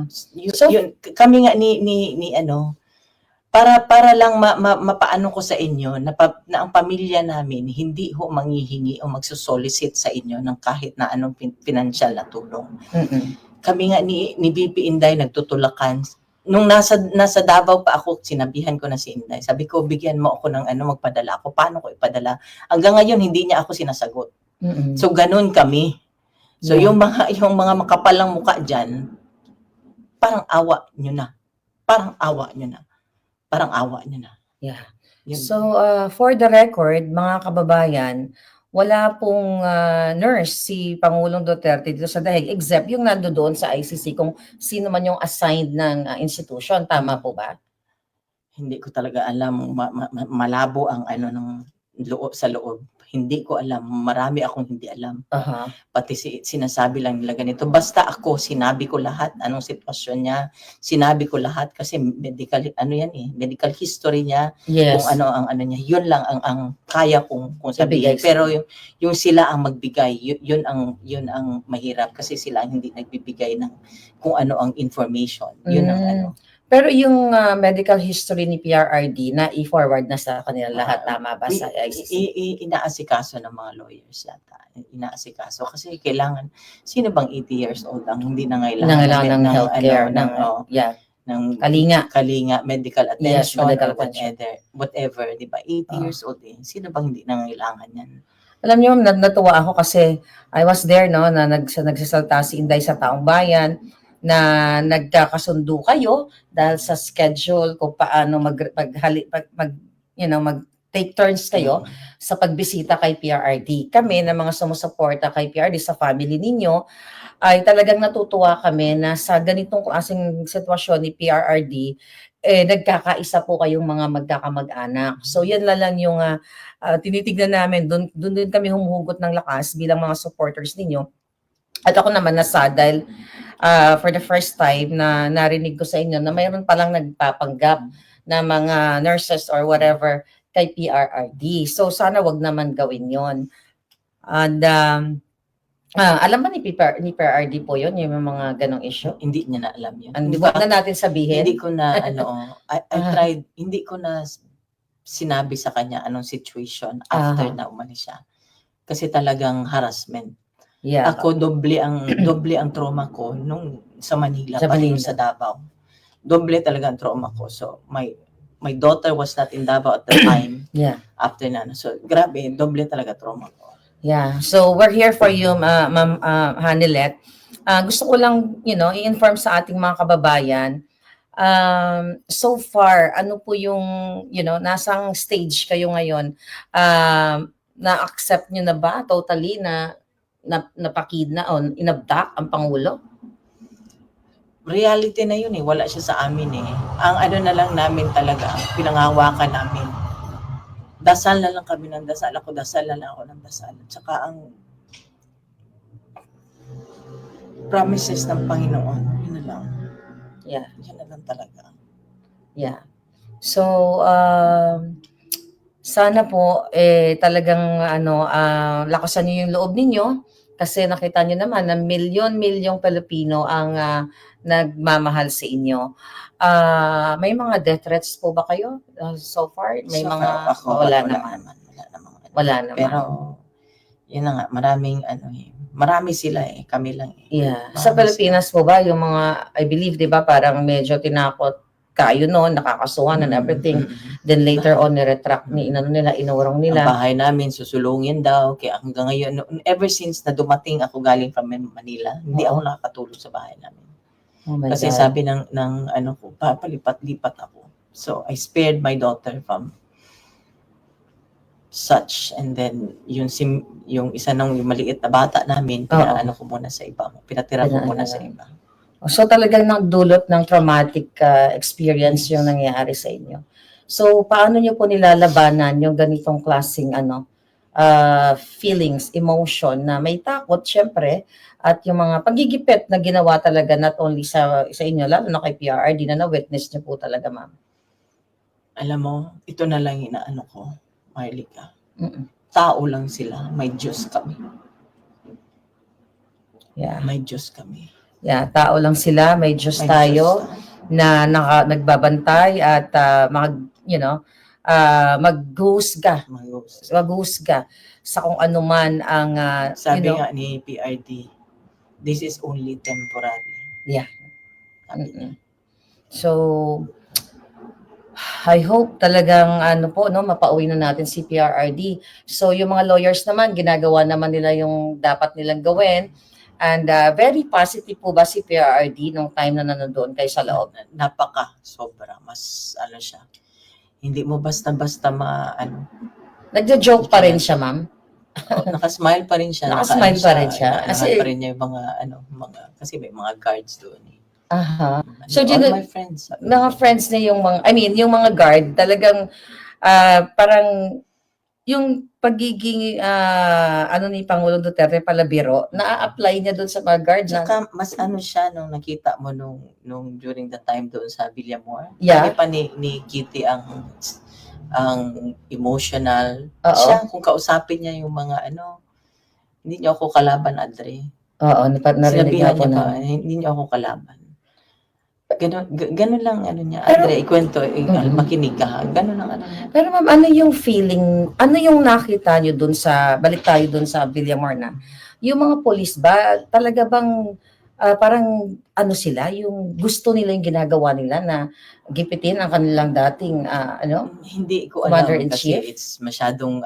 So, Yun, kami nga ni ano, para lang mapaano ko sa inyo na ang pamilya namin hindi ho manghihingi o magso-solicit sa inyo ng kahit na anong financial na tulong. Kami nga ni BP Inday nagtutulakan. Nung nasa Davao pa ako, sinabihan ko na si Inday. Sabi ko, bigyan mo ako ng magpadala ako. Paano ko ipadala? Hanggang ngayon, hindi niya ako sinasagot. So, ganun kami. So, yung mga makapalang mukha dyan, parang awa nyo na. Parang awa nyo na. Yeah. Yun. So, for the record, mga kababayan, wala pong nurse si Pangulong Duterte dito sa Dahig, except yung nandoon sa ICC kung sino man yung assigned ng institution. Tama po ba? Hindi ko talaga alam. Malabo ang ng loob sa loob. Hindi ko alam. Marami akong hindi alam. Pati sinasabi lang nila ganito. Basta ako, sinabi ko lahat. Anong sitwasyon niya. Sinabi ko lahat kasi medical, medical history niya. Yes. Kung ang niya. Yun lang ang kaya kong sabihin. Pero yung sila ang magbigay, yun ang mahirap kasi sila hindi nagbibigay ng kung ano ang information. Yun ang Pero yung medical history ni PRRD na i-forward na sa kanila lahat, tama ba sa ICC? Inaasikaso ng mga lawyers yata. Inaasikaso kasi kailangan, sino bang 80 years old ang hindi nangailangan ng healthcare, ng kalinga, medical attention, medical whatever, di ba? 80 years old Sino bang hindi nangailangan yan? Alam niyo, natuwa ako kasi I was there, no, na nagsasalta si Inday sa Taong Bayan, na nagkakasundo kayo dahil sa schedule kung paano mag-take turns kayo sa pagbisita kay PRRD. Kami na mga sumusuporta kay PRRD sa family ninyo, ay talagang natutuwa kami na sa ganitong klaseng sitwasyon ni PRRD, nagkakaisa po kayong mga magkakamag-anak. So yan lang yung tinitignan namin. Doon din kami humuhugot ng lakas bilang mga supporters ninyo. At ako naman nasad dahil for the first time na narinig ko sa inyo na mayroon palang nagpapanggap na mga nurses or whatever kay PRRD. So sana wag naman gawin yon. And alam ba ni PRRD po yun, yung mga ganong issue? Hindi niya na alam yun. Wag na natin sabihin? Hindi ko na I tried, hindi ko na sinabi sa kanya anong situation after na umalis siya. Kasi talagang harassment. Yeah. Ako doble ang trauma ko nung sa Manila pati sa Davao. Doble talaga ang trauma ko. So my daughter was not in Davao at the time. After na. So grabe, doble talaga trauma ko. Yeah. So we're here for you, Ma'am Hanilet. Gusto ko lang, i-inform sa ating mga kababayan. So far, ano po yung, nasang stage kayo ngayon? Na-accept nyo na ba totally na napakidna o inabdak ang Pangulo? Reality na yun wala siya sa amin Ang na lang namin talaga, pinanghawakan namin. Dasal na lang kami ng dasal. Dasal na lang ako ng dasal. Tsaka ang promises ng Panginoon, yun na lang. Yeah. Yun na lang talaga. Yeah. So, sana po talagang lakasan niyo yung loob ninyo kasi nakita niyo naman na milyon-milyong Pilipino ang nagmamahal sa inyo. May mga death threats po ba kayo so far? May mga wala naman. Pero yun na nga, marami sila kami lang Yeah. Sa Pilipinas po ba yung mga, I believe, 'di ba, parang medyo tinakot kayo noon, nakakasuhan and everything. Then later on, niretract inurong nila. Ang bahay namin, susulungin daw. Kaya hanggang ngayon, ever since na dumating ako galing from Manila, hindi ako nakakatulog sa bahay namin. Kasi God. Sabi ng ko, papalipat-lipat ako. So, I spared my daughter from such. And then, yung isa ng maliit na bata namin, pinatira ko muna sa iba. So talagang nagdulot ng traumatic experience yung nangyari sa inyo. So paano niyo po nilalabanan yung ganitong klaseng feelings, emotion na may takot syempre at yung mga pagigipit na ginawa talaga not only sa inyo lalo na kay PRRD na na-witness niyo po talaga, ma'am? Alam mo, ito na lang inaano ko, Marlica. Tao lang sila, may Diyos kami. Yeah. May Diyos kami. Yeah, tao lang sila, may Diyos May tayo Diyos na nagbabantay at maghusga, mag-host. maghusga sa kung ano man ang Sabi nga ni PRD, this is only temporary. Yeah. Sabi niya. So I hope talagang mapauwi na natin si PRRD. So yung mga lawyers naman, ginagawa naman nila yung dapat nilang gawin. And very positive po ba si PRRD nung time na nanonood kayo sa loob? Sobra. Mas siya. Hindi mo basta-basta Nagjo-joke pa rin siya, ma'am? Nakasmile pa rin siya. Nakasmile pa rin siya. Kasi pa rin niya yung kasi may mga guards doon. Aha. So, all my friends. Mga friends niya yung yung mga guard, talagang parang yung pagiging ni Pangulong Duterte palabiro, na-apply niya doon sa mga guard na. Tsaka mas siya nung nakita mo nung during the time doon sa Villamor. Yeah. Lagi pa ni Kitty ang emotional. Oo. Siya, kung kausapin niya yung mga hindi niyo ako kalaban, Adre. Oo, narinig Sinabihan po niya pa, hindi niyo ako kalaban. Ganun lang niya, Andre, ikwento, makinig ka. Ganun lang niya. Pero ma'am, ano yung feeling, ano yung nakita nyo dun balik tayo dun sa Villamor na, yung mga polis ba, talaga bang parang sila, yung gusto nila yung ginagawa nila na gipitin ang kanilang dating Hindi ko alam kasi Commander-in-Chief? it's masyadong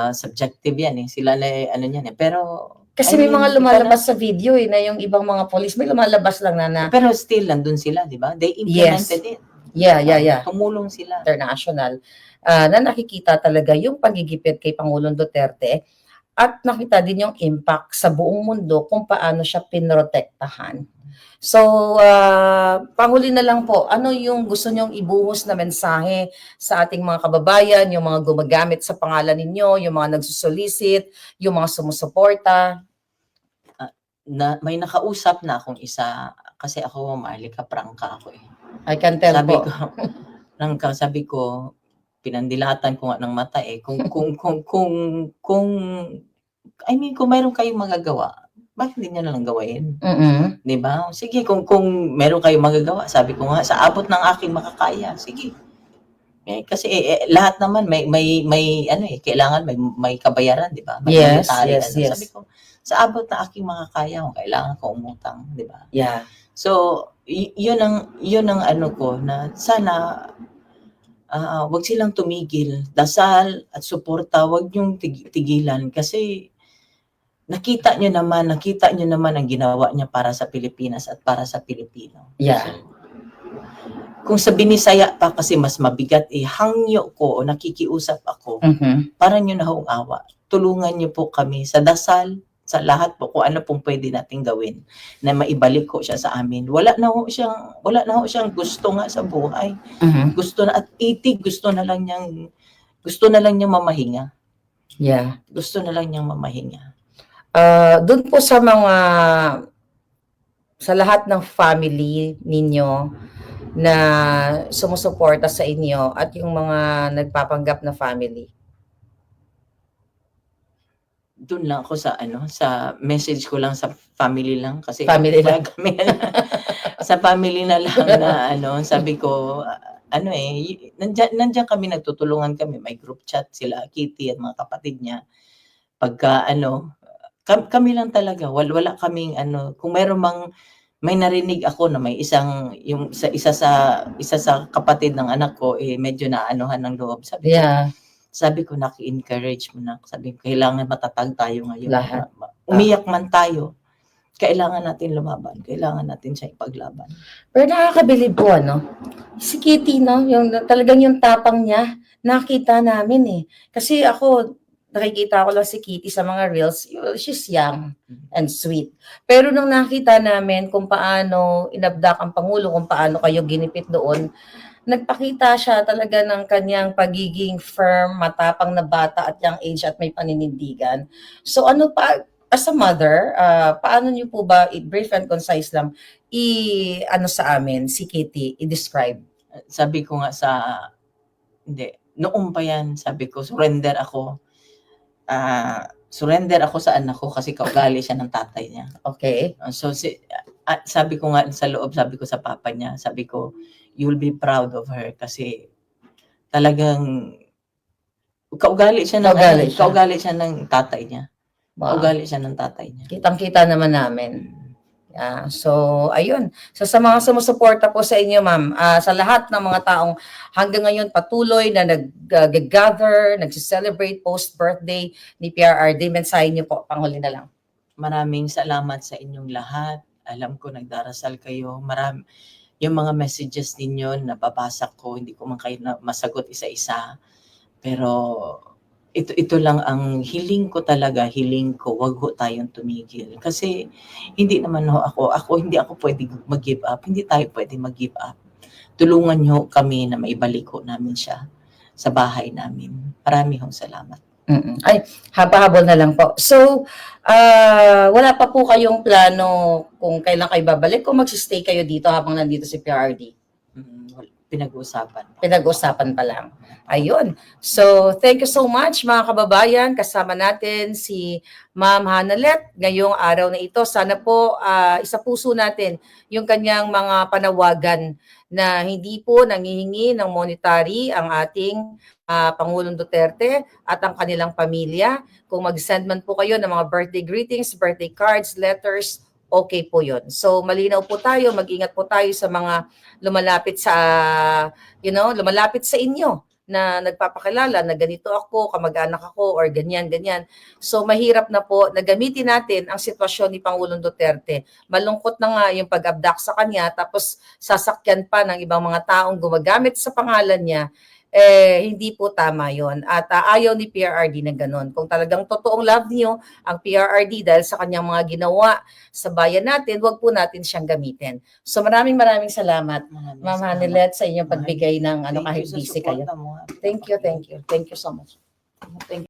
subjective yan sila na yan pero Kasi may mga lumalabas sa video na yung ibang mga polis, may lumalabas lang na. Pero still, nandun sila, di ba? They implemented it. Yeah. Tumulong sila. International. Na nakikita talaga yung pagigipit kay Pangulong Duterte at nakita din yung impact sa buong mundo kung paano siya pinrotektahan. So, panghuli na lang po, ano yung gusto nyong ibuhos na mensahe sa ating mga kababayan, yung mga gumagamit sa pangalan ninyo, yung mga nagsusolicit, yung mga sumusuporta? May nakausap na akong isa, kasi ako, Marlica, prangka ako I can tell sabi po. Sabi ko, pinandilatan ko nga ng mata kung mayroon kayong magagawa, bakit hindi nyo lang gawain? Di ba? Sige, kung meron kayong magagawa, sabi ko nga, sa abot ng aking makakaya, sige. Kasi lahat naman may kailangan may kabayaran, di ba? Yes. Sabi ko, sa abot na aking makakaya, kung kailangan ko umutang, di ba? Yeah. So, yun ang ko na sana wag silang tumigil, dasal at suporta, wag yung tigilan kasi nakita nyo naman ang ginawa niya para sa Pilipinas at para sa Pilipino. Yeah. Kung sa Binisaya pa kasi mas mabigat hangyo ko o nakikiusap ako, para nyo na hong awa. Tulungan nyo po kami sa dasal, sa lahat po kung ano pong pwede nating gawin na maibalik ko siya sa amin. Wala na ho siyang gusto nga sa buhay. Gusto na at 80, gusto na lang niyang mamahinga. Yeah. Gusto na lang niyang mamahinga. Doon po sa lahat ng family ninyo na sumusuporta sa inyo at yung mga nagpapanggap na family. Doon lang ako sa message ko lang sa family lang kasi family lang kami sa family na lang na sabi ko nandiyan kami, nagtutulungan kami, may group chat sila Kitty at mga kapatid niya pagka kami lang talaga, wala kaming kung may narinig ako na may isa sa kapatid ng anak ko medyo naanuhan ng loob, sabi ko naki-encourage mo na, sabi ko kailangan matatag tayo ngayon. Lahat. Umiyak man tayo, kailangan natin lumaban, kailangan natin siya ipaglaban. Pero nakakabilib po si Kitty yung talagang yung tapang niya, nakita namin kasi ako nakikita ko lang si Kitty sa mga reels, she's young and sweet. Pero nung nakita namin kung paano inabdak ang Pangulo, kung paano kayo ginipit doon, nagpakita siya talaga ng kanyang pagiging firm, matapang na bata at young age at may paninindigan. So as a mother, paano niyo po ba, brief and concise lang, sa amin, si Kitty, i-describe? Sabi ko nga noong pa yan, sabi ko, surrender ako. surrender ako sa anak ko kasi kaugali siya ng tatay niya. Okay. So sabi ko nga sa loob, sabi ko sa papa niya, sabi ko, you'll be proud of her kasi talagang kaugali siya ng kaugali siya ng tatay niya. Wow. Kaugali siya ng tatay niya. Kitang-kita naman namin. So, ayun. So, sa mga sumusuporta po sa inyo, ma'am, sa lahat ng mga taong hanggang ngayon patuloy na nag-gather, nag-celebrate post-birthday ni PRRD, mensahe niyo po, panghuli na lang. Maraming salamat sa inyong lahat. Alam ko nagdarasal kayo. Yung mga messages ninyo, nababasa ko, hindi ko man kayo masagot isa-isa. Pero ito lang ang hiling ko talaga, wag ho tayong tumigil. Kasi hindi naman hindi ako pwede mag-give up, hindi tayo pwede mag-give up. Tulungan niyo kami na maibalik ho namin siya sa bahay namin. Marami hong salamat. Ay, haba-habol na lang po. So, wala pa po kayong plano kung kailan kayo babalik o magsistay kayo dito habang nandito si PRRD? Pinag-uusapan. Pinag-uusapan pa lang. Ayun. So, thank you so much mga kababayan. Kasama natin si Ma'am Hanalet ngayong araw na ito. Sana po isa puso natin yung kanyang mga panawagan na hindi po nangihingi ng monetary ang ating Pangulong Duterte at ang kanilang pamilya. Kung mag-send man po kayo ng mga birthday greetings, birthday cards, letters, okay po yun. So, malinaw po tayo, mag-ingat po tayo sa mga lumalapit sa inyo na nagpapakilala na ganito ako, kamag-anak ako, or ganyan. So, mahirap na po na gamitin natin ang sitwasyon ni Pangulong Duterte. Malungkot na nga yung pag-abduct sa kanya, tapos sasakyan pa ng ibang mga taong gumagamit sa pangalan niya, hindi po tama yon. At ayaw ni PRRD na ganon. Kung talagang totoong love niyo ang PRRD dahil sa kanyang mga ginawa sa bayan natin, wag po natin siyang gamitin. So maraming salamat, Ma'am Hanalet, sa inyong pagbigay ng kahit busy kayo. Thank you so much. Thank you.